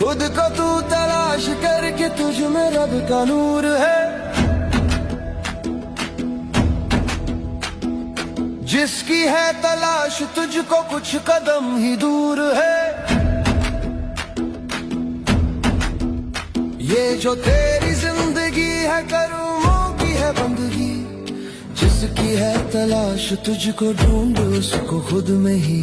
खुद को तू तलाश करके तुझ में रब का नूर है। जिसकी है तलाश तुझको कुछ कदम ही दूर है। ये जो तेरी जिंदगी है कर्मों की है बंदगी। जिसकी है तलाश तुझको ढूंढ उसको खुद में ही